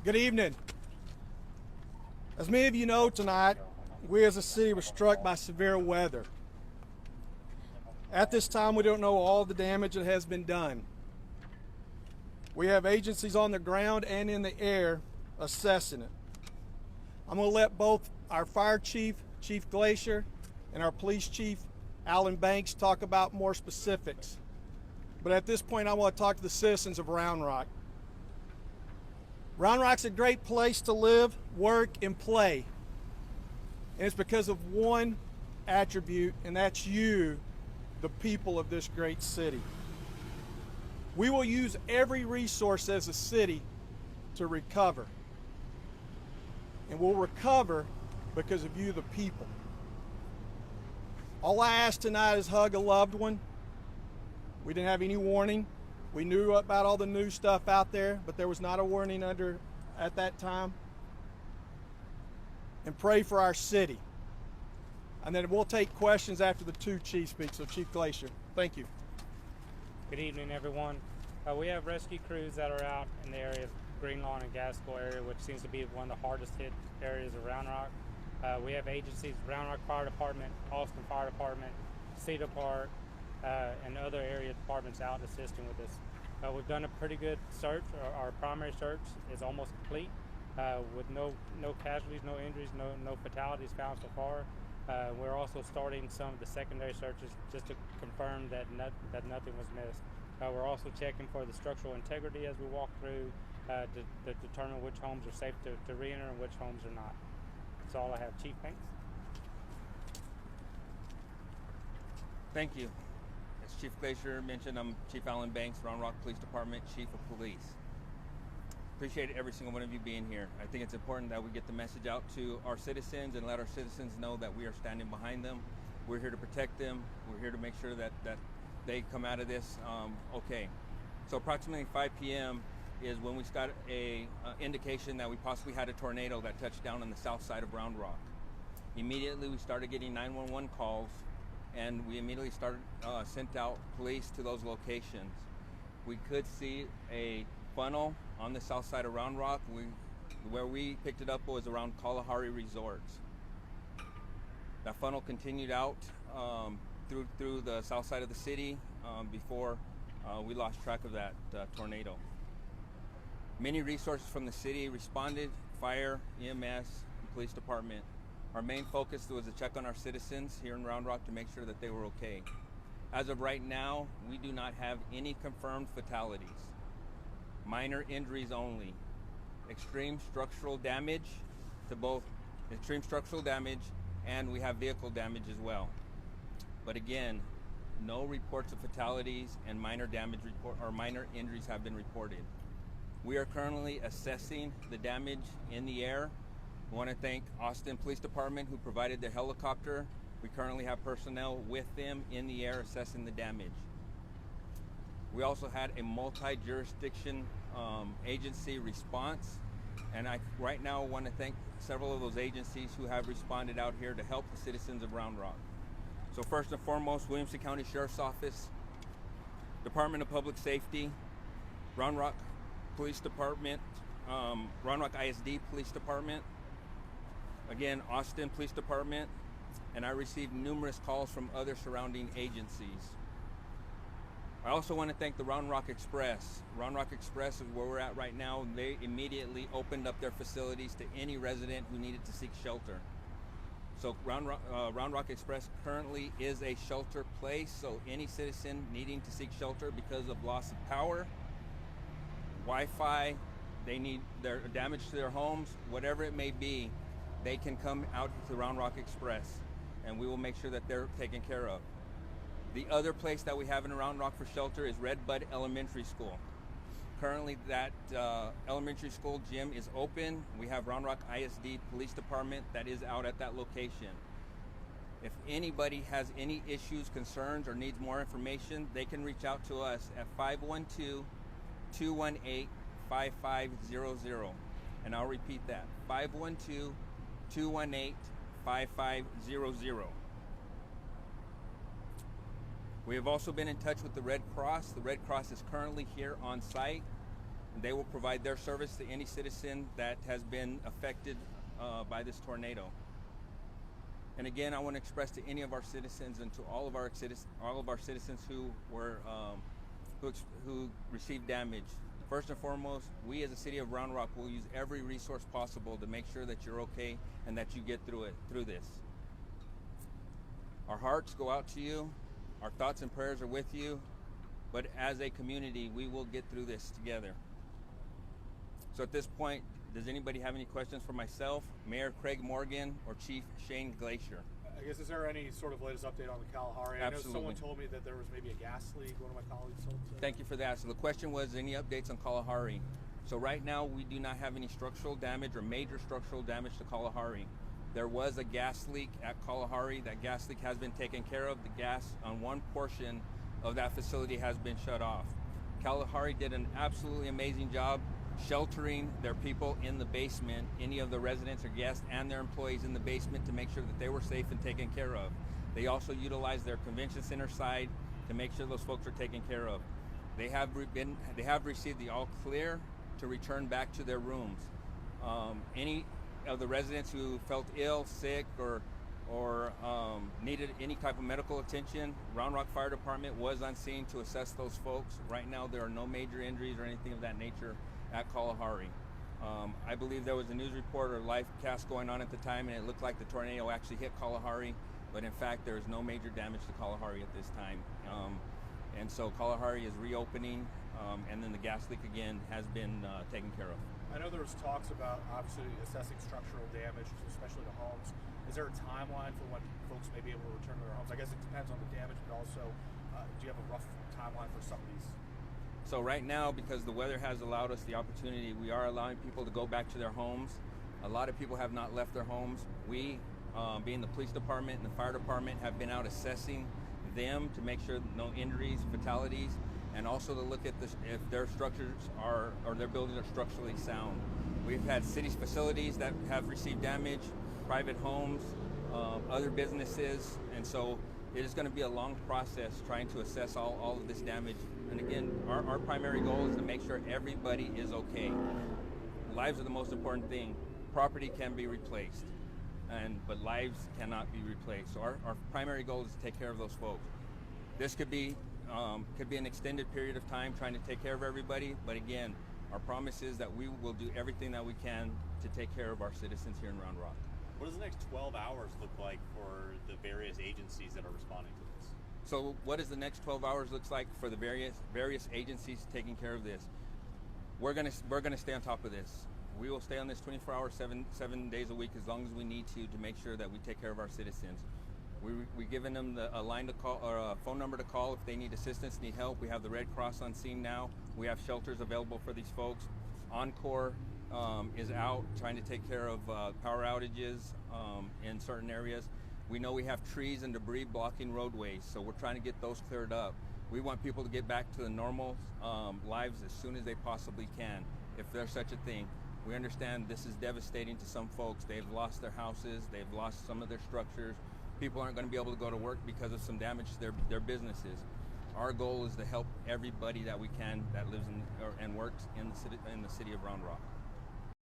Good evening. As many of you know tonight, we as a city were struck by severe weather. At this time, we don't know all the damage that has been done. We have agencies on the ground and in the air assessing it. I'm going to let both our fire chief, Chief Glacier, and our police chief, Alan Banks, talk about more specifics. But at this point, I want to talk to the citizens of Round Rock. Round Rock's a great place to live, work, and play. And it's because of one attribute, and that's you, the people of this great city. We will use every resource as a city to recover. And we'll recover because of you, the people. All I ask tonight is hug a loved one. We didn't have any warning. We knew about all the new stuff out there, but there was not a warning at that time. And pray for our city. And then we'll take questions after the two chiefs speak. So Chief Glacier, thank you. Good evening, everyone. We have rescue crews that are out in the area of Green Lawn and Gaskell area, which seems to be one of the hardest hit areas of Round Rock. We have agencies, Round Rock Fire Department, Austin Fire Department, Cedar Park, and other area departments out assisting with this. We've done a pretty good search. Our primary search is almost complete with no casualties, no injuries, no fatalities found so far. We're also starting some of the secondary searches just to confirm that nothing was missed. We're also checking for the structural integrity as we walk through to determine which homes are safe to re-enter and which homes are not. That's all I have. Chief, thanks. Thank you. As Chief Glacier mentioned, I'm Chief Alan Banks, Round Rock Police Department, Chief of Police. Appreciate every single one of you being here. I think it's important that we get the message out to our citizens and let our citizens know that we are standing behind them. We're here to protect them. We're here to make sure that they come out of this okay. So approximately 5 p.m. is when we got a indication that we possibly had a tornado that touched down on the south side of Round Rock. Immediately we started getting 911 calls, and we immediately sent out police to those locations. We could see a funnel on the south side of Round Rock. Where we picked it up was around Kalahari Resorts. That funnel continued out through the south side of the city before we lost track of that tornado. Many resources from the city responded: fire, EMS, and police department. Our main focus was to check on our citizens here in Round Rock to make sure that they were okay. As of right now, we do not have any confirmed fatalities. Minor injuries only. Extreme structural damage to both extreme structural damage, and we have vehicle damage as well. But again, no reports of fatalities and minor injuries have been reported. We are currently assessing the damage in the air. I want to thank Austin Police Department, who provided their helicopter. We currently have personnel with them in the air assessing the damage. We also had a multi-jurisdiction agency response, and I right now want to thank several of those agencies who have responded out here to help the citizens of Round Rock. So first and foremost, Williamson County Sheriff's Office, Department of Public Safety, Round Rock Police Department, Round Rock ISD Police Department, again, Austin Police Department, and I received numerous calls from other surrounding agencies. I also want to thank the Round Rock Express. Round Rock Express is where we're at right now. They immediately opened up their facilities to any resident who needed to seek shelter. So Round Rock Express currently is a shelter place, so any citizen needing to seek shelter because of loss of power, Wi-Fi, they need their damage to their homes, whatever it may be, they can come out to Round Rock Express, and we will make sure that they're taken care of. The other place that we have in Round Rock for shelter is Red Bud Elementary School. Currently, that elementary school gym is open. We have Round Rock ISD Police Department that is out at that location. If anybody has any issues, concerns, or needs more information, they can reach out to us at 512-218-5500. And I'll repeat that, 512-218-5500. We have also been in touch with the Red Cross. The Red Cross is currently here on site. They will provide their service to any citizen that has been affected by this tornado. And again, I want to express to any of our citizens and to all of our citizens who were who received damage. First and foremost, we as the city of Round Rock will use every resource possible to make sure that you're okay and that you get through this. Our hearts go out to you. Our thoughts and prayers are with you. But as a community, we will get through this together. So at this point, does anybody have any questions for myself, Mayor Craig Morgan, or Chief Shane Glacier? I guess, is there any sort of latest update on the Kalahari? I know Absolutely. someone told me that there was maybe a gas leak. One of my colleagues told me. Thank you for that. So the question was, any updates on Kalahari? So right now, we do not have any structural damage or major structural damage to Kalahari. There was a gas leak at Kalahari. That gas leak has been taken care of. The gas on one portion of that facility has been shut off. Kalahari did an absolutely amazing job sheltering their people in the basement, any of the residents or guests and their employees in the basement, to make sure that they were safe and taken care of. They also utilized their convention center side to make sure those folks are taken care of. They have received the all clear to return back to their rooms. Any of the residents who felt ill, sick, or needed any type of medical attention, Round Rock Fire Department was on scene to assess those folks. Right now, there are no major injuries or anything of that nature at Kalahari. I believe there was a news report or live cast going on at the time, and it looked like the tornado actually hit Kalahari, but in fact, there is no major damage to Kalahari at this time. And so Kalahari is reopening, and then the gas leak again has been taken care of. I know there was talks about obviously assessing structural damage, especially to homes. Is there a timeline for when folks may be able to return to their homes? I guess it depends on the damage, but also, do you have a rough timeline for some of these? So right now, because the weather has allowed us the opportunity, we are allowing people to go back to their homes. A lot of people have not left their homes. We, being the police department and the fire department, have been out assessing them to make sure no injuries, fatalities, and also to look at if their structures or their buildings are structurally sound. We've had city facilities that have received damage, private homes, other businesses, and so it is going to be a long process trying to assess all of this damage. And again, our primary goal is to make sure everybody is okay. Lives are the most important thing. Property can be replaced, but lives cannot be replaced. So our primary goal is to take care of those folks. This could be an extended period of time trying to take care of everybody, but again, our promise is that we will do everything that we can to take care of our citizens here in Round Rock. What does the next 12 hours look like for the various agencies that are responding to this? So what does the next 12 hours looks like for the various agencies taking care of this? We're gonna stay on top of this. We will stay on this 24 hours, seven days a week, as long as we need to make sure that we take care of our citizens. We've given them a line to call or a phone number to call if they need assistance, need help. We have the Red Cross on scene now. We have shelters available for these folks. Encore is out trying to take care of power outages in certain areas. We know we have trees and debris blocking roadways, so we're trying to get those cleared up. We want people to get back to the normal lives as soon as they possibly can, if there's such a thing. We understand this is devastating to some folks. They've lost their houses, they've lost some of their structures. People aren't going to be able to go to work because of some damage to their businesses. Our goal is to help everybody that we can that lives and works in the city of Round Rock.